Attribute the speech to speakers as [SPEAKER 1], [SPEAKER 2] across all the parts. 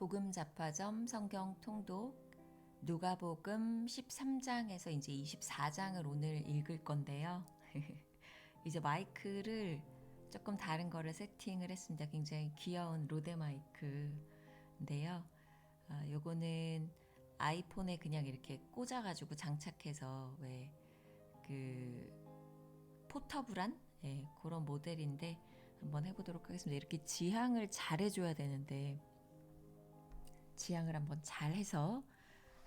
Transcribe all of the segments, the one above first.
[SPEAKER 1] 복음잡화점 성경 통독 누가복음 13장에서 이제 24장을 오늘 읽을 건데요. 이제 마이크를 조금 다른 거를 세팅을 했습니다. 굉장히 귀여운 로데 마이크인데요. 요거는 아이폰에 그냥 이렇게 꽂아가지고 장착해서 왜 그 포터블한 그런 모델인데 한번 해보도록 하겠습니다. 이렇게 지향을 잘 해줘야 되는데 지향을 한번 잘 해서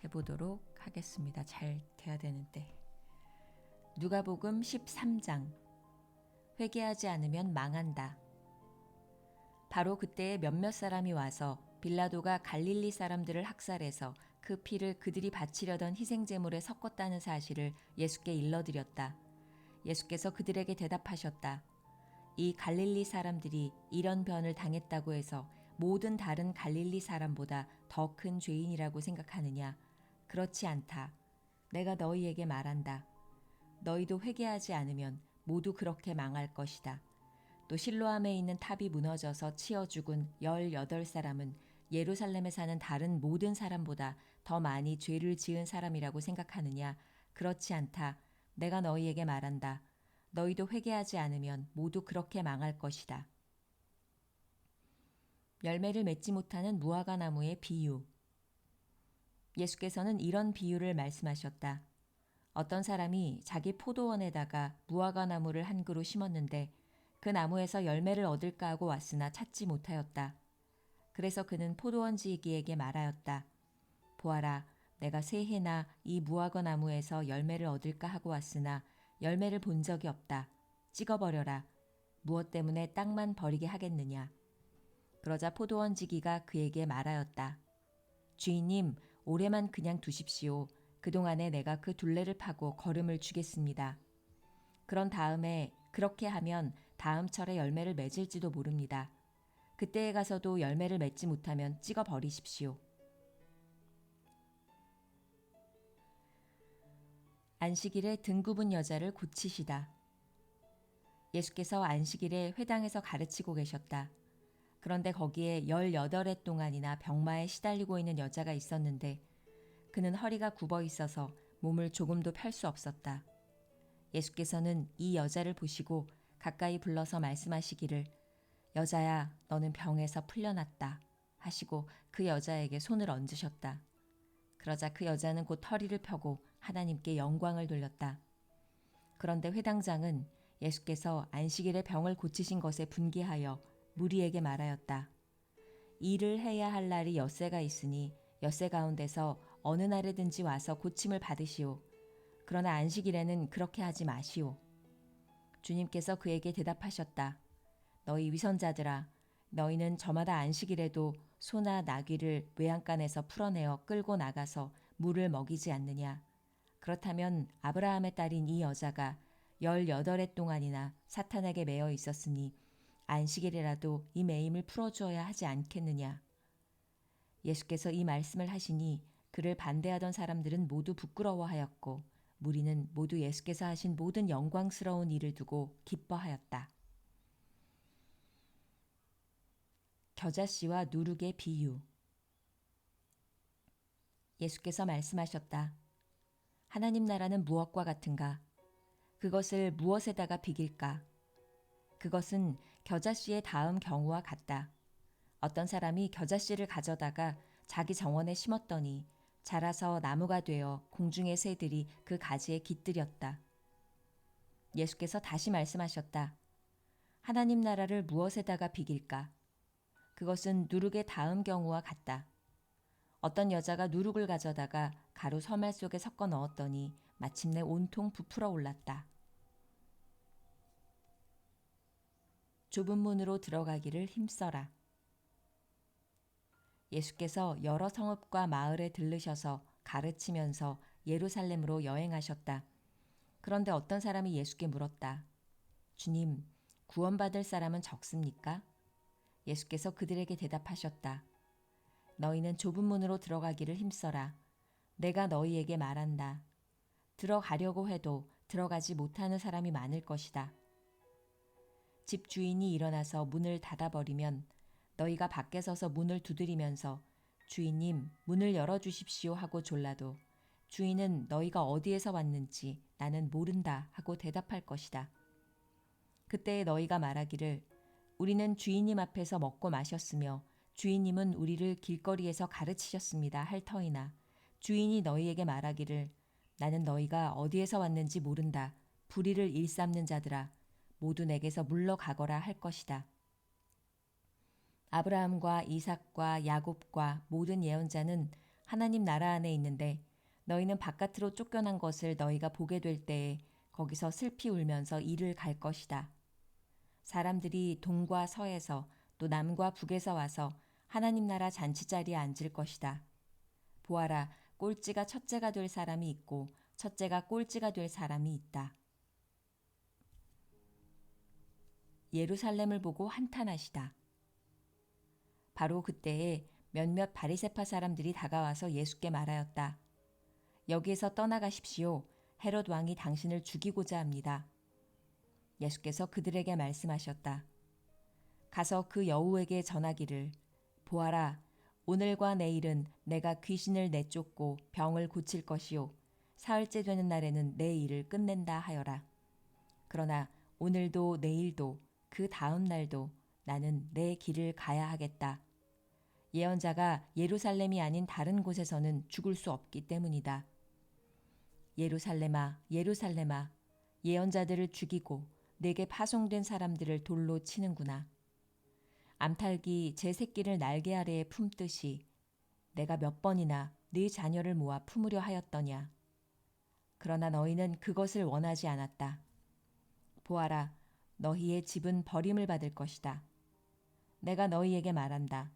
[SPEAKER 1] 해보도록 하겠습니다. 잘 돼야 되는데. 누가복음 13장 회개하지 않으면 망한다. 바로 그때에 몇몇 사람이 와서 빌라도가 갈릴리 사람들을 학살해서 그 피를 그들이 바치려던 희생제물에 섞었다는 사실을 예수께 일러드렸다. 예수께서 그들에게 대답하셨다. 이 갈릴리 사람들이 이런 변을 당했다고 해서 모든 다른 갈릴리 사람보다 더 큰 죄인이라고 생각하느냐? 그렇지 않다. 내가 너희에게 말한다. 너희도 회개하지 않으면 모두 그렇게 망할 것이다. 또 실로암에 있는 탑이 무너져서 치어 죽은 18사람은 예루살렘에 사는 다른 모든 사람보다 더 많이 죄를 지은 사람이라고 생각하느냐? 그렇지 않다. 내가 너희에게 말한다. 너희도 회개하지 않으면 모두 그렇게 망할 것이다. 열매를 맺지 못하는 무화과 나무의 비유. 예수께서는 이런 비유를 말씀하셨다. 어떤 사람이 자기 포도원에다가 무화과 나무를 한 그루 심었는데 그 나무에서 열매를 얻을까 하고 왔으나 찾지 못하였다. 그래서 그는 포도원 지기에게 말하였다. 보아라, 내가 새해나 이 무화과 나무에서 열매를 얻을까 하고 왔으나 열매를 본 적이 없다. 찍어버려라. 무엇 때문에 땅만 버리게 하겠느냐. 그러자 포도원 지기가 그에게 말하였다. 주인님, 올해만 그냥 두십시오. 그동안에 내가 그 둘레를 파고 거름을 주겠습니다. 그런 다음에 그렇게 하면 다음 철에 열매를 맺을지도 모릅니다. 그때에 가서도 열매를 맺지 못하면 찍어버리십시오. 안식일에 등 굽은 여자를 고치시다. 예수께서 안식일에 회당에서 가르치고 계셨다. 그런데 거기에 18해 동안이나 병마에 시달리고 있는 여자가 있었는데 그는 허리가 굽어 있어서 몸을 조금도 펼 수 없었다. 예수께서는 이 여자를 보시고 가까이 불러서 말씀하시기를 여자야, 너는 병에서 풀려났다 하시고 그 여자에게 손을 얹으셨다. 그러자 그 여자는 곧 허리를 펴고 하나님께 영광을 돌렸다. 그런데 회당장은 예수께서 안식일에 병을 고치신 것에 분개하여 무리에게 말하였다. 일을 해야 할 날이 엿새가 있으니 엿새 가운데서 어느 날에든지 와서 고침을 받으시오. 그러나 안식일에는 그렇게 하지 마시오. 주님께서 그에게 대답하셨다. 너희 위선자들아, 너희는 저마다 안식일에도 소나 나귀를 외양간에서 풀어내어 끌고 나가서 물을 먹이지 않느냐. 그렇다면 아브라함의 딸인 이 여자가 18해 동안이나 사탄에게 매여 있었으니 안식일이라도 이 매임을 풀어주어야 하지 않겠느냐. 예수께서 이 말씀을 하시니 그를 반대하던 사람들은 모두 부끄러워하였고 무리는 모두 예수께서 하신 모든 영광스러운 일을 두고 기뻐하였다. 겨자씨와 누룩의 비유. 예수께서 말씀하셨다. 하나님 나라는 무엇과 같은가? 그것을 무엇에다가 비길까? 그것은 겨자씨의 다음 경우와 같다. 어떤 사람이 겨자씨를 가져다가 자기 정원에 심었더니 자라서 나무가 되어 공중의 새들이 그 가지에 깃들였다. 예수께서 다시 말씀하셨다. 하나님 나라를 무엇에다가 비길까? 그것은 누룩의 다음 경우와 같다. 어떤 여자가 누룩을 가져다가 가루 서말 속에 섞어 넣었더니 마침내 온통 부풀어 올랐다. 좁은 문으로 들어가기를 힘써라. 예수께서 여러 성읍과 마을에 들르셔서 가르치면서 예루살렘으로 여행하셨다. 그런데 어떤 사람이 예수께 물었다. 주님, 구원받을 사람은 적습니까? 예수께서 그들에게 대답하셨다. 너희는 좁은 문으로 들어가기를 힘써라. 내가 너희에게 말한다. 들어가려고 해도 들어가지 못하는 사람이 많을 것이다. 집 주인이 일어나서 문을 닫아버리면 너희가 밖에 서서 문을 두드리면서 주인님, 문을 열어주십시오 하고 졸라도 주인은 너희가 어디에서 왔는지 나는 모른다 하고 대답할 것이다. 그때 너희가 말하기를 우리는 주인님 앞에서 먹고 마셨으며 주인님은 우리를 길거리에서 가르치셨습니다 할 터이나 주인이 너희에게 말하기를 나는 너희가 어디에서 왔는지 모른다. 불의를 일삼는 자들아 모두 내게서 물러가거라 할 것이다. 아브라함과 이삭과 야곱과 모든 예언자는 하나님 나라 안에 있는데 너희는 바깥으로 쫓겨난 것을 너희가 보게 될 때에 거기서 슬피 울면서 이를 갈 것이다. 사람들이 동과 서에서 또 남과 북에서 와서 하나님 나라 잔치자리에 앉을 것이다. 보아라, 꼴찌가 첫째가 될 사람이 있고 첫째가 꼴찌가 될 사람이 있다. 예루살렘을 보고 한탄하시다. 바로 그때에 몇몇 바리새파 사람들이 다가와서 예수께 말하였다. 여기에서 떠나가십시오. 헤롯 왕이 당신을 죽이고자 합니다. 예수께서 그들에게 말씀하셨다. 가서 그 여우에게 전하기를 보아라, 오늘과 내일은 내가 귀신을 내쫓고 병을 고칠 것이요 사흘째 되는 날에는 내 일을 끝낸다 하여라. 그러나 오늘도 내일도 그 다음 날도 나는 내 길을 가야 하겠다. 예언자가 예루살렘이 아닌 다른 곳에서는 죽을 수 없기 때문이다. 예루살렘아, 예루살렘아, 예언자들을 죽이고 내게 파송된 사람들을 돌로 치는구나. 암탉이 제 새끼를 날개 아래에 품듯이 내가 몇 번이나 네 자녀를 모아 품으려 하였더냐. 그러나 너희는 그것을 원하지 않았다. 보아라, 너희의 집은 버림을 받을 것이다. 내가 너희에게 말한다.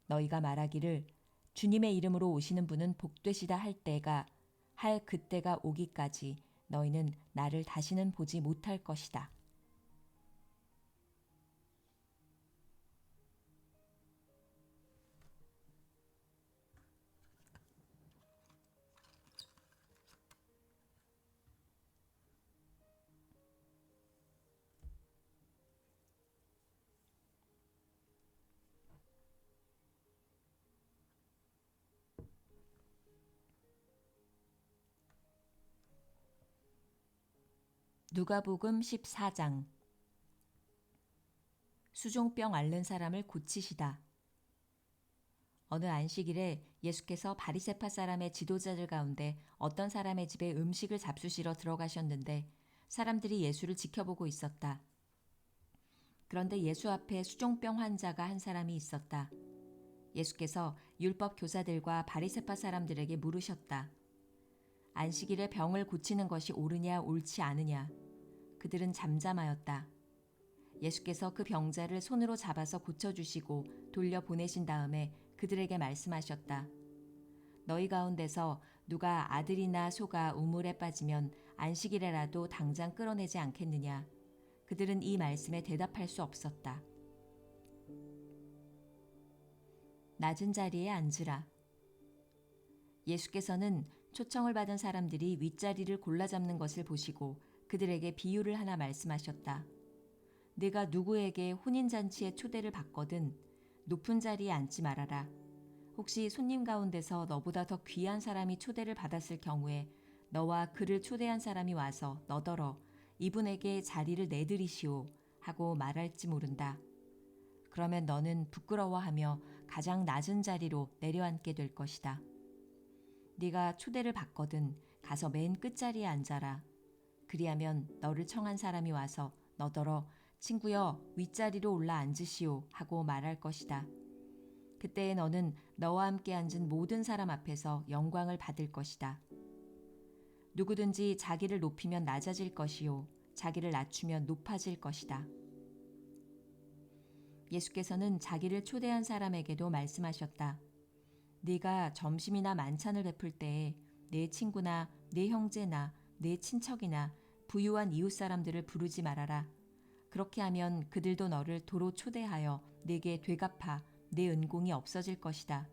[SPEAKER 1] 너희가 말하기를 주님의 이름으로 오시는 분은 복되시다 할 그때가 오기까지 너희는 나를 다시는 보지 못할 것이다. 누가복음 14장. 수종병 앓는 사람을 고치시다. 어느 안식일에 예수께서 바리새파 사람의 지도자들 가운데 어떤 사람의 집에 음식을 잡수시러 들어가셨는데 사람들이 예수를 지켜보고 있었다. 그런데 예수 앞에 수종병 환자가 한 사람이 있었다. 예수께서 율법 교사들과 바리새파 사람들에게 물으셨다. 안식일에 병을 고치는 것이 옳으냐 옳지 않으냐. 그들은 잠잠하였다. 예수께서 그 병자를 손으로 잡아서 고쳐주시고 돌려보내신 다음에 그들에게 말씀하셨다. 너희 가운데서 누가 아들이나 소가 우물에 빠지면 안식일에라도 당장 끌어내지 않겠느냐. 그들은 이 말씀에 대답할 수 없었다. 낮은 자리에 앉으라. 예수께서는 초청을 받은 사람들이 윗자리를 골라 잡는 것을 보시고 그들에게 비유를 하나 말씀하셨다. 네가 누구에게 혼인잔치에 초대를 받거든 높은 자리에 앉지 말아라. 혹시 손님 가운데서 너보다 더 귀한 사람이 초대를 받았을 경우에 너와 그를 초대한 사람이 와서 너더러 이분에게 자리를 내드리시오 하고 말할지 모른다. 그러면 너는 부끄러워하며 가장 낮은 자리로 내려앉게 될 것이다. 네가 초대를 받거든 가서 맨 끝자리에 앉아라. 그리하면 너를 청한 사람이 와서 너더러 친구여 윗자리로 올라 앉으시오 하고 말할 것이다. 그때에 너는 너와 함께 앉은 모든 사람 앞에서 영광을 받을 것이다. 누구든지 자기를 높이면 낮아질 것이요 자기를 낮추면 높아질 것이다. 예수께서는 자기를 초대한 사람에게도 말씀하셨다. 네가 점심이나 만찬을 베풀 때에 내 친구나 내 형제나 내 친척이나 부유한 이웃 사람들을 부르지 말아라. 그렇게 하면 그들도 너를 도로 초대하여 네게 되갚아 내 은공이 없어질 것이다.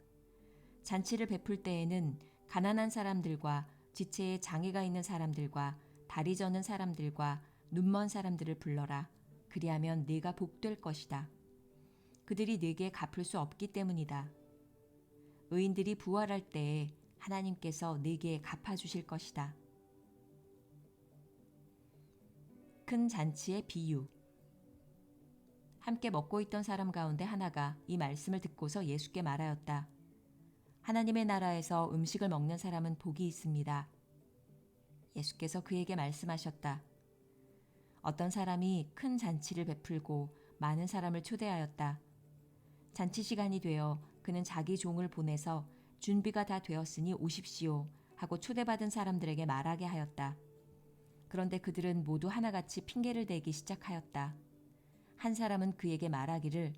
[SPEAKER 1] 잔치를 베풀 때에는 가난한 사람들과 지체에 장애가 있는 사람들과 다리 저는 사람들과 눈먼 사람들을 불러라. 그리하면 네가 복될 것이다. 그들이 네게 갚을 수 없기 때문이다. 의인들이 부활할 때에 하나님께서 네게 갚아주실 것이다. 큰 잔치의 비유. 함께 먹고 있던 사람 가운데 하나가 이 말씀을 듣고서 예수께 말하였다. 하나님의 나라에서 음식을 먹는 사람은 복이 있습니다. 예수께서 그에게 말씀하셨다. 어떤 사람이 큰 잔치를 베풀고 많은 사람을 초대하였다. 잔치 시간이 되어 그는 자기 종을 보내서 준비가 다 되었으니 오십시오 하고 초대받은 사람들에게 말하게 하였다. 그런데 그들은 모두 하나같이 핑계를 대기 시작하였다. 한 사람은 그에게 말하기를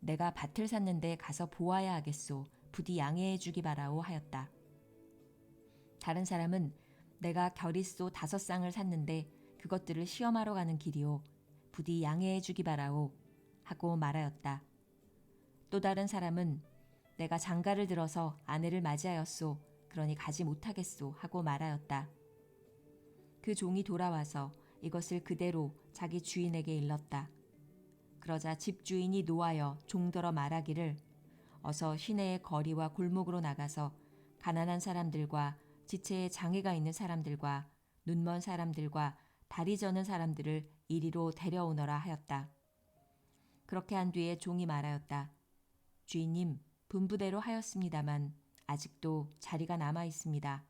[SPEAKER 1] 내가 밭을 샀는데 가서 보아야 하겠소. 부디 양해해 주기 바라오 하였다. 다른 사람은 내가 겨릿소 5쌍을 샀는데 그것들을 시험하러 가는 길이오. 부디 양해해 주기 바라오 하고 말하였다. 또 다른 사람은 내가 장가를 들어서 아내를 맞이하였소. 그러니 가지 못하겠소 하고 말하였다. 그 종이 돌아와서 이것을 그대로 자기 주인에게 일렀다. 그러자 집주인이 노하여 종더러 말하기를 어서 시내의 거리와 골목으로 나가서 가난한 사람들과 지체에 장애가 있는 사람들과 눈먼 사람들과 다리 저는 사람들을 이리로 데려오너라 하였다. 그렇게 한 뒤에 종이 말하였다. 주인님, 분부대로 하였습니다만 아직도 자리가 남아 있습니다.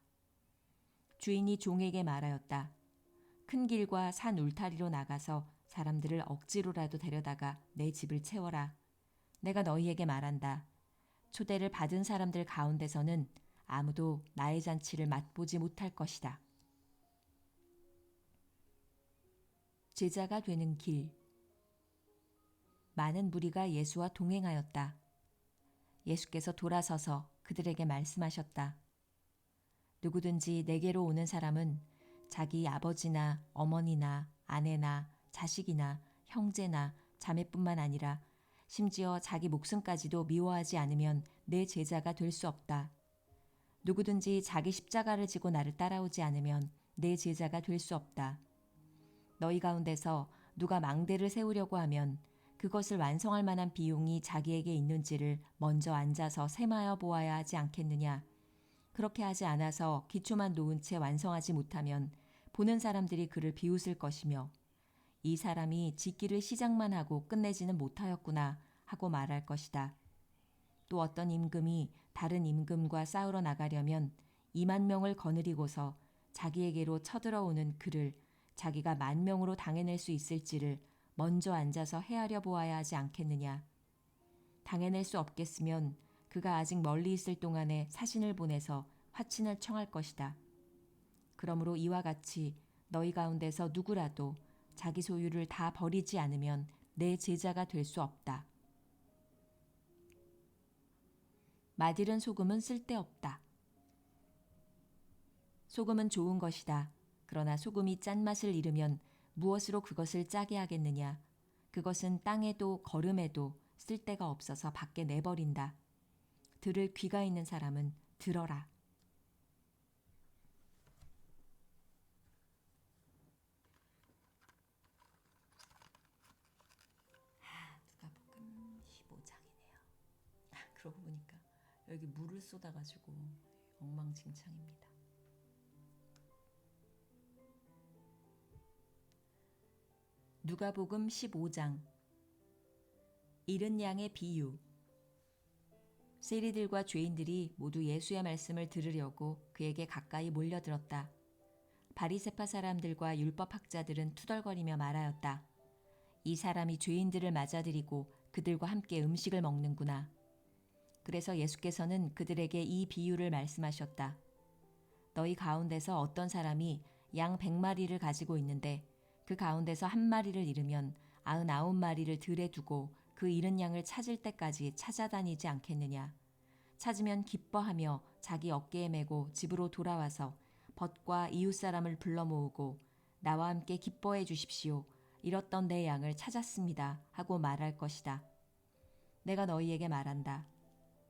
[SPEAKER 1] 주인이 종에게 말하였다. 큰 길과 산 울타리로 나가서 사람들을 억지로라도 데려다가 내 집을 채워라. 내가 너희에게 말한다. 초대를 받은 사람들 가운데서는 아무도 나의 잔치를 맛보지 못할 것이다. 제자가 되는 길. 많은 무리가 예수와 동행하였다. 예수께서 돌아서서 그들에게 말씀하셨다. 누구든지 내게로 오는 사람은 자기 아버지나 어머니나 아내나 자식이나 형제나 자매뿐만 아니라 심지어 자기 목숨까지도 미워하지 않으면 내 제자가 될 수 없다. 누구든지 자기 십자가를 지고 나를 따라오지 않으면 내 제자가 될 수 없다. 너희 가운데서 누가 망대를 세우려고 하면 그것을 완성할 만한 비용이 자기에게 있는지를 먼저 앉아서 셈하여 보아야 하지 않겠느냐. 그렇게 하지 않아서 기초만 놓은 채 완성하지 못하면 보는 사람들이 그를 비웃을 것이며 이 사람이 짓기를 시작만 하고 끝내지는 못하였구나 하고 말할 것이다. 또 어떤 임금이 다른 임금과 싸우러 나가려면 2만 명을 거느리고서 자기에게로 쳐들어오는 그를 자기가 10,000명으로 당해낼 수 있을지를 먼저 앉아서 헤아려 보아야 하지 않겠느냐. 당해낼 수 없겠으면 그가 아직 멀리 있을 동안에 사신을 보내서 화친을 청할 것이다. 그러므로 이와 같이 너희 가운데서 누구라도 자기 소유를 다 버리지 않으면 내 제자가 될 수 없다. 맛있는 소금은 쓸데없다. 소금은 좋은 것이다. 그러나 소금이 짠맛을 잃으면 무엇으로 그것을 짜게 하겠느냐. 그것은 땅에도 거름에도 쓸데가 없어서 밖에 내버린다. 들을 귀가 있는 사람은 들어라. 누가복음 15장이네요. 그러고 보니까 여기 물을 쏟아가지고 엉망진창입니다. 누가복음 15장. 잃은 양의 비유. 세리들과 죄인들이 모두 예수의 말씀을 들으려고 그에게 가까이 몰려들었다. 바리새파 사람들과 율법학자들은 투덜거리며 말하였다. 이 사람이 죄인들을 맞아들이고 그들과 함께 음식을 먹는구나. 그래서 예수께서는 그들에게 이 비유를 말씀하셨다. 너희 가운데서 어떤 사람이 양 100마리를 가지고 있는데 그 가운데서 한 마리를 잃으면 99마리를 들에 두고 그 잃은 양을 찾을 때까지 찾아다니지 않겠느냐. 찾으면 기뻐하며 자기 어깨에 메고 집으로 돌아와서 벗과 이웃사람을 불러 모으고 나와 함께 기뻐해 주십시오. 잃었던 내 양을 찾았습니다. 하고 말할 것이다. 내가 너희에게 말한다.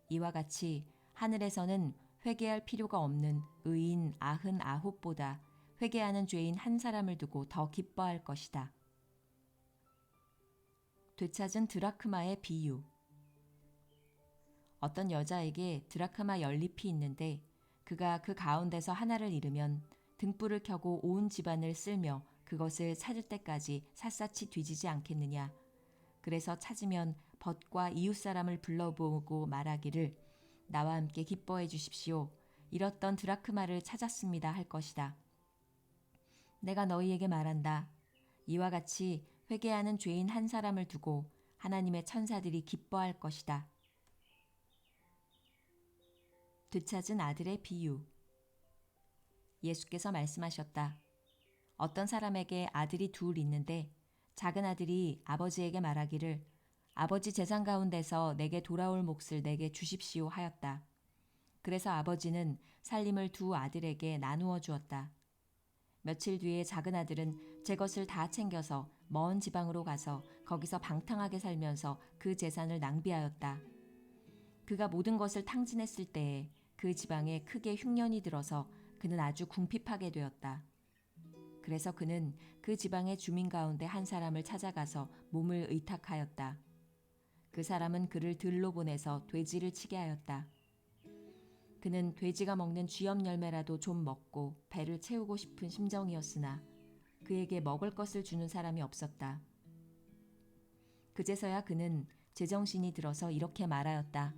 [SPEAKER 1] 이와 같이 하늘에서는 회개할 필요가 없는 의인 99보다 회개하는 죄인 한 사람을 두고 더 기뻐할 것이다. 되찾은 드라크마의 비유. 어떤 여자에게 드라크마 연잎이 있는데 그가 그 가운데서 하나를 잃으면 등불을 켜고 온 집안을 쓸며 그것을 찾을 때까지 샅샅이 뒤지지 않겠느냐. 그래서 찾으면 벗과 이웃 사람을 불러보고 말하기를 나와 함께 기뻐해 주십시오. 잃었던 드라크마를 찾았습니다 할 것이다. 내가 너희에게 말한다. 이와 같이 회개하는 죄인 한 사람을 두고 하나님의 천사들이 기뻐할 것이다. 되찾은 아들의 비유. 예수께서 말씀하셨다. 어떤 사람에게 아들이 둘 있는데 작은 아들이 아버지에게 말하기를 아버지 재산 가운데서 내게 돌아올 몫을 내게 주십시오 하였다. 그래서 아버지는 살림을 두 아들에게 나누어 주었다. 며칠 뒤에 작은 아들은 제 것을 다 챙겨서 먼 지방으로 가서 거기서 방탕하게 살면서 그 재산을 낭비하였다. 그가 모든 것을 탕진했을 때에 그 지방에 크게 흉년이 들어서 그는 아주 궁핍하게 되었다. 그래서 그는 그 지방의 주민 가운데 한 사람을 찾아가서 몸을 의탁하였다. 그 사람은 그를 들로 보내서 돼지를 치게 하였다. 그는 돼지가 먹는 쥐염 열매라도 좀 먹고 배를 채우고 싶은 심정이었으나 그에게 먹을 것을 주는 사람이 없었다. 그제서야 그는 제정신이 들어서 이렇게 말하였다.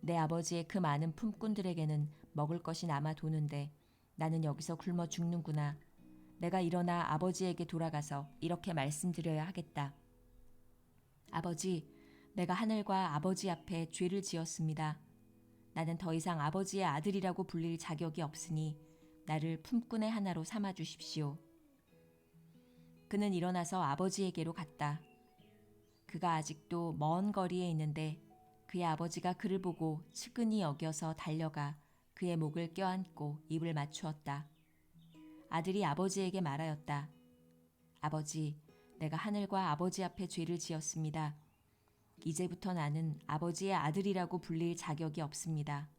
[SPEAKER 1] 내 아버지의 그 많은 품꾼들에게는 먹을 것이 남아 도는데 나는 여기서 굶어 죽는구나. 내가 일어나 아버지에게 돌아가서 이렇게 말씀드려야 하겠다. 아버지, 내가 하늘과 아버지 앞에 죄를 지었습니다. 나는 더 이상 아버지의 아들이라고 불릴 자격이 없으니 나를 품꾼의 하나로 삼아 주십시오. 그는 일어나서 아버지에게로 갔다. 그가 아직도 먼 거리에 있는데 그의 아버지가 그를 보고 측은히 여겨서 달려가 그의 목을 껴안고 입을 맞추었다. 아들이 아버지에게 말하였다. 아버지, 내가 하늘과 아버지 앞에 죄를 지었습니다. 이제부터 나는 아버지의 아들이라고 불릴 자격이 없습니다.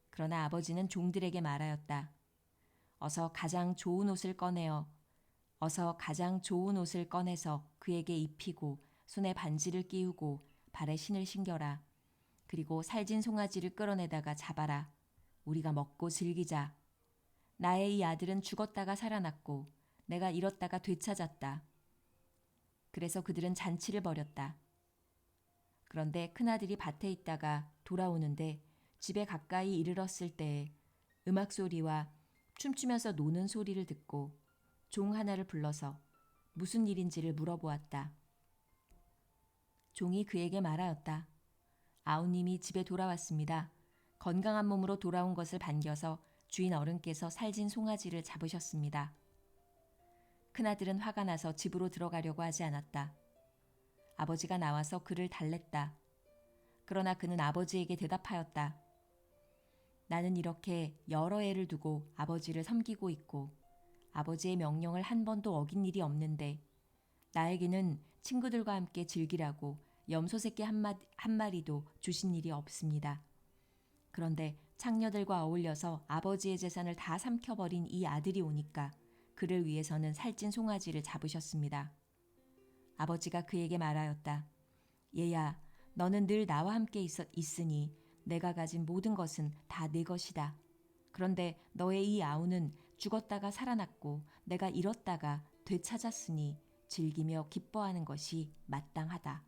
[SPEAKER 1] 그러나 아버지는 종들에게 말하였다. 어서 가장 좋은 옷을 꺼내서 그에게 입히고 손에 반지를 끼우고 발에 신을 신겨라. 그리고 살진 송아지를 끌어내다가 잡아라. 우리가 먹고 즐기자. 나의 이 아들은 죽었다가 살아났고 내가 잃었다가 되찾았다. 그래서 그들은 잔치를 벌였다. 그런데 큰아들이 밭에 있다가 돌아오는데 집에 가까이 이르렀을 때에 음악 소리와 춤추면서 노는 소리를 듣고 종 하나를 불러서 무슨 일인지를 물어보았다. 종이 그에게 말하였다. 아우님이 집에 돌아왔습니다. 건강한 몸으로 돌아온 것을 반겨서 주인 어른께서 살진 송아지를 잡으셨습니다. 큰아들은 화가 나서 집으로 들어가려고 하지 않았다. 아버지가 나와서 그를 달랬다. 그러나 그는 아버지에게 대답하였다. 나는 이렇게 여러 해를 두고 아버지를 섬기고 있고 아버지의 명령을 한 번도 어긴 일이 없는데 나에게는 친구들과 함께 즐기라고 염소 새끼 한 마리도 주신 일이 없습니다. 그런데 창녀들과 어울려서 아버지의 재산을 다 삼켜버린 이 아들이 오니까 그를 위해서는 살찐 송아지를 잡으셨습니다. 아버지가 그에게 말하였다. 얘야, 너는 늘 나와 함께 있으니 내가 가진 모든 것은 다 네 것이다. 그런데 너의 이 아우는 죽었다가 살아났고 내가 잃었다가 되찾았으니 즐기며 기뻐하는 것이 마땅하다.